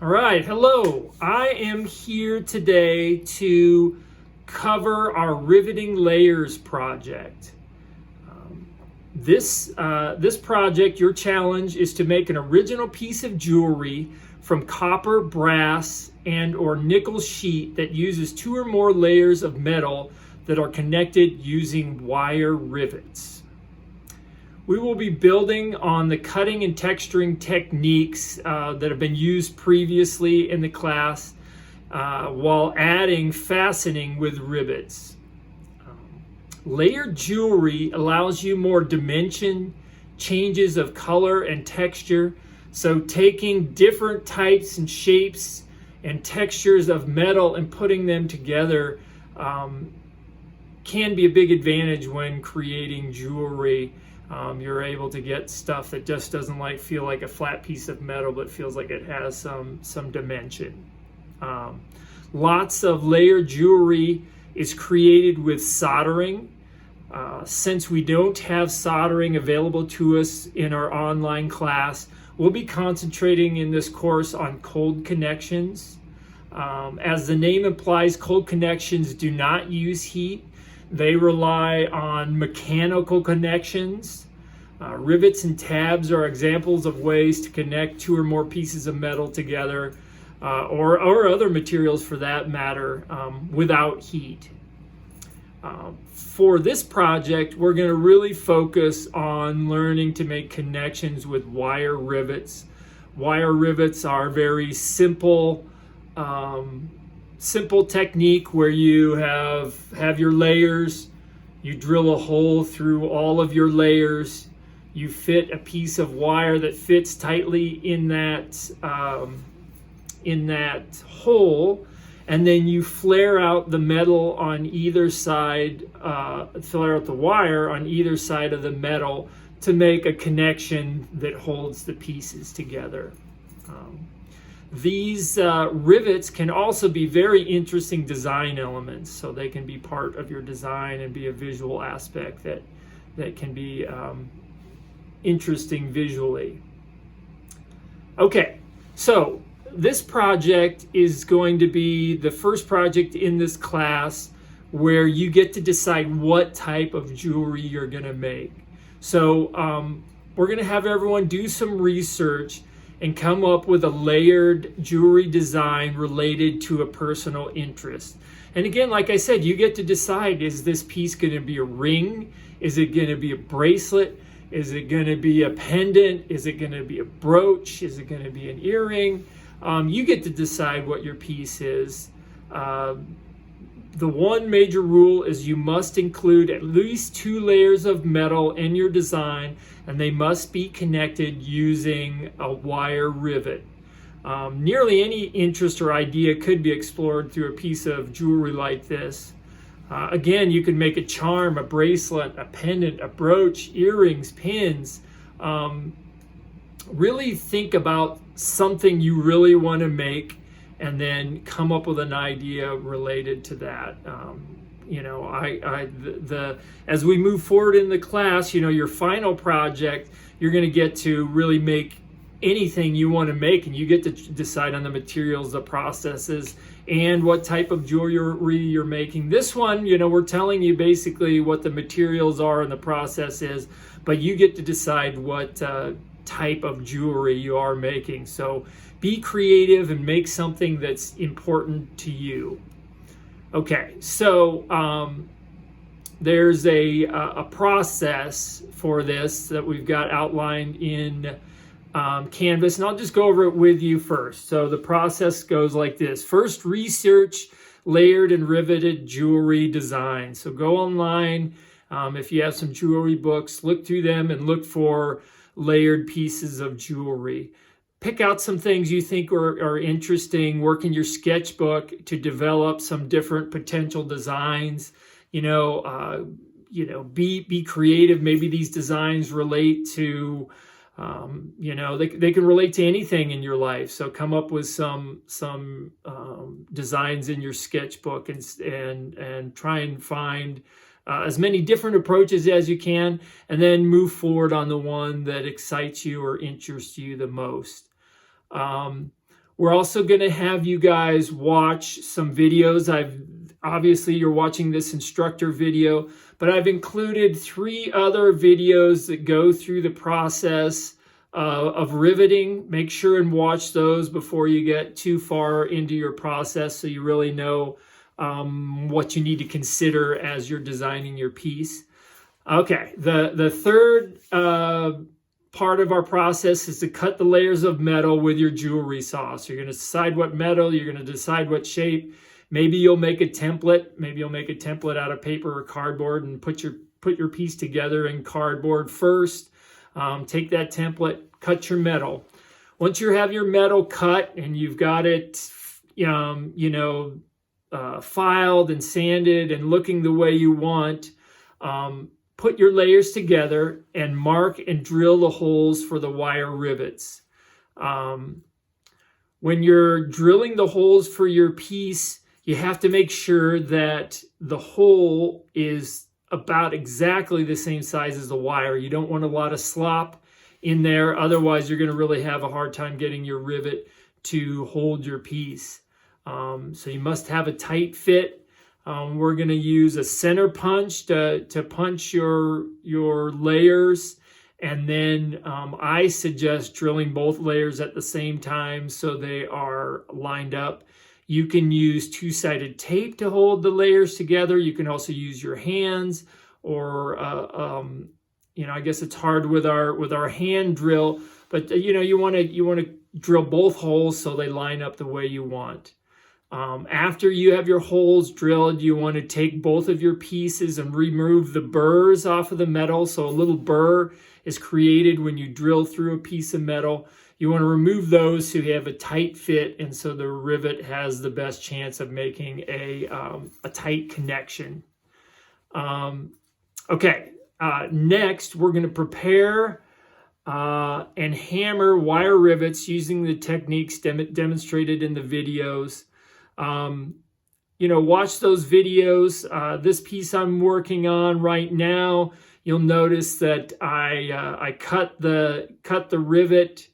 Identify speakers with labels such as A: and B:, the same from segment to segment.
A: All right, hello. I am here today to cover our Riveting Layers project. This project, your challenge is to make an original piece of jewelry from copper, brass, and or nickel sheet that uses 2 or more layers of metal that are connected using wire rivets. We will be building on the cutting and texturing techniques that have been used previously in the class while adding fastening with rivets. Layered jewelry allows you more dimension, changes of color and texture. So taking different types and shapes and textures of metal and putting them together can be a big advantage when creating jewelry. You're able to get stuff that just doesn't feel like a flat piece of metal, but feels like it has some dimension. Lots of layered jewelry is created with soldering. Since we don't have soldering available to us in our online class, we'll be concentrating in this course on cold connections. As the name implies, cold connections do not use heat. They rely on mechanical connections. Rivets and tabs are examples of ways to connect 2 or more pieces of metal together, or other materials for that matter, without heat. For this project, we're going to really focus on learning to make connections with wire rivets. Wire rivets are very simple technique where you have your layers, you drill a hole through all of your layers, you fit a piece of wire that fits tightly in that hole, and then you flare out the metal on either side, flare out the wire on either side of the metal to make a connection that holds the pieces together. These rivets can also be very interesting design elements, so they can be part of your design and be a visual aspect that can be interesting visually. Okay, so this project is going to be the first project in this class where you get to decide what type of jewelry you're going to make. So we're going to have everyone do some research and come up with a layered jewelry design related to a personal interest. And again, like I said, you get to decide, is this piece going to be a ring? Is it going to be a bracelet? Is it going to be a pendant? Is it going to be a brooch? Is it going to be an earring? You get to decide what your piece is. The one major rule is you must include at least 2 layers of metal in your design, and they must be connected using a wire rivet. Nearly any interest or idea could be explored through a piece of jewelry like this. Again, you can make a charm, a bracelet, a pendant, a brooch, earrings, pins. Really think about something you really want to make and then come up with an idea related to that. As we move forward in the class, your final project, you're going to get to really make anything you want to make, and you get to decide on the materials, the processes, and what type of jewelry you're making. This one, we're telling you basically what the materials are and the process is, but you get to decide what type of jewelry you are making. So be creative and make something that's important to you. Okay, so there's a process for this that we've got outlined in Canvas, and I'll just go over it with you first. So the process goes like this. First, research layered and riveted jewelry design. So go online, if you have some jewelry books, look through them and look for layered pieces of jewelry. Pick out some things you think are interesting. Work in your sketchbook to develop some different potential designs. Be creative. Maybe these designs relate to, they can relate to anything in your life. So come up with some designs in your sketchbook and try and find as many different approaches as you can, and then move forward on the one that excites you or interests you the most. We're also going to have you guys watch some videos. Obviously you're watching this instructor video, but I've included 3 other videos that go through the process of riveting. Make sure and watch those before you get too far into your process, so you really know what you need to consider as you're designing your piece. Okay, the third part of our process is to cut the layers of metal with your jewelry saw. So you're going to decide what metal, you're going to decide what shape. Maybe you'll make a template. Maybe you'll make a template out of paper or cardboard and put your piece together in cardboard first. Take that template, cut your metal. Once you have your metal cut and you've got it, filed and sanded and looking the way you want, put your layers together and mark and drill the holes for the wire rivets. When you're drilling the holes for your piece, you have to make sure that the hole is about exactly the same size as the wire. You don't want a lot of slop in there. Otherwise, you're going to really have a hard time getting your rivet to hold your piece. So you must have a tight fit. We're going to use a center punch to punch your layers. And then I suggest drilling both layers at the same time so they are lined up. You can use 2-sided tape to hold the layers together. You can also use your hands, or I guess it's hard with our hand drill, but you want to drill both holes so they line up the way you want. After you have your holes drilled, you want to take both of your pieces and remove the burrs off of the metal. So a little burr is created when you drill through a piece of metal. You want to remove those so you have a tight fit, and so the rivet has the best chance of making a tight connection. Next we're going to prepare and hammer wire rivets using the techniques demonstrated in the videos. Watch those videos. This piece I'm working on right now, you'll notice that I cut the rivet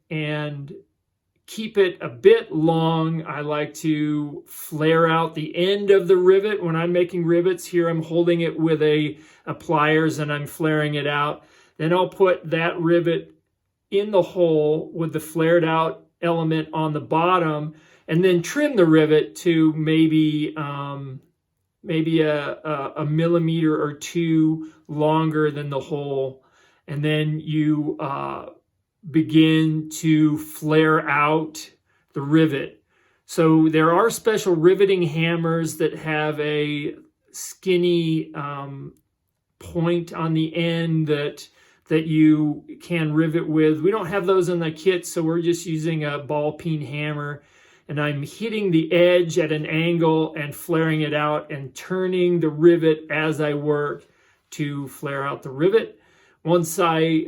A: and keep it a bit long. I like to flare out the end of the rivet when I'm making rivets. Here I'm holding it with a pliers and I'm flaring it out. Then I'll put that rivet in the hole with the flared out element on the bottom, and then trim the rivet to maybe a millimeter or 2 longer than the hole. And then you begin to flare out the rivet. So there are special riveting hammers that have a skinny point on the end that you can rivet with. We don't have those in the kit, so we're just using a ball peen hammer. And I'm hitting the edge at an angle and flaring it out and turning the rivet as I work to flare out the rivet. Once I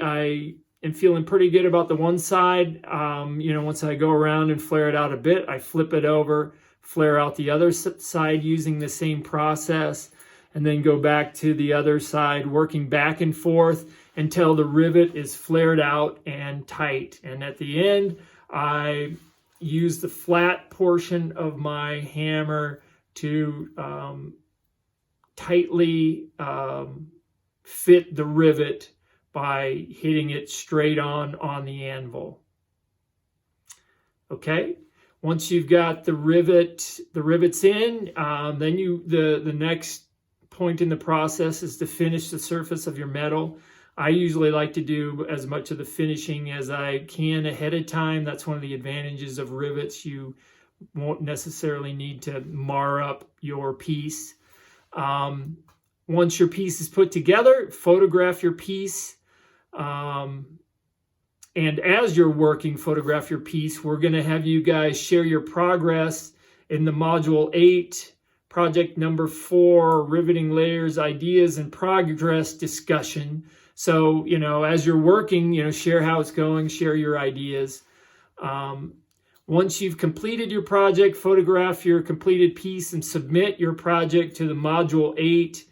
A: am feeling pretty good about the one side, once I go around and flare it out a bit, I flip it over, flare out the other side using the same process, and then go back to the other side, working back and forth until the rivet is flared out and tight. And at the end, I use the flat portion of my hammer to tightly fit the rivet by hitting it straight on the anvil. Okay, once you've got the rivets in, then the next point in the process is to finish the surface of your metal. I usually like to do as much of the finishing as I can ahead of time. That's one of the advantages of rivets. You won't necessarily need to mar up your piece. Once your piece is put together, photograph your piece. And as you're working, photograph your piece. We're going to have you guys share your progress in the Module 8, Project number 4, Riveting Layers, Ideas, and Progress discussion. So, as you're working, share how it's going, share your ideas. Once you've completed your project, photograph your completed piece and submit your project to the Module 8,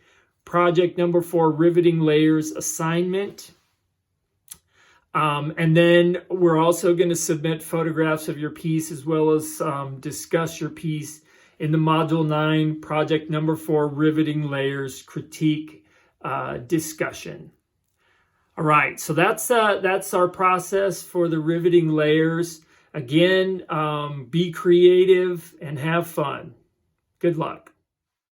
A: Project number 4, Riveting Layers assignment. And then we're also going to submit photographs of your piece as well as discuss your piece in the Module 9, Project number 4, Riveting Layers Critique discussion. All right, so that's our process for the riveting layers. Again, be creative and have fun. Good luck.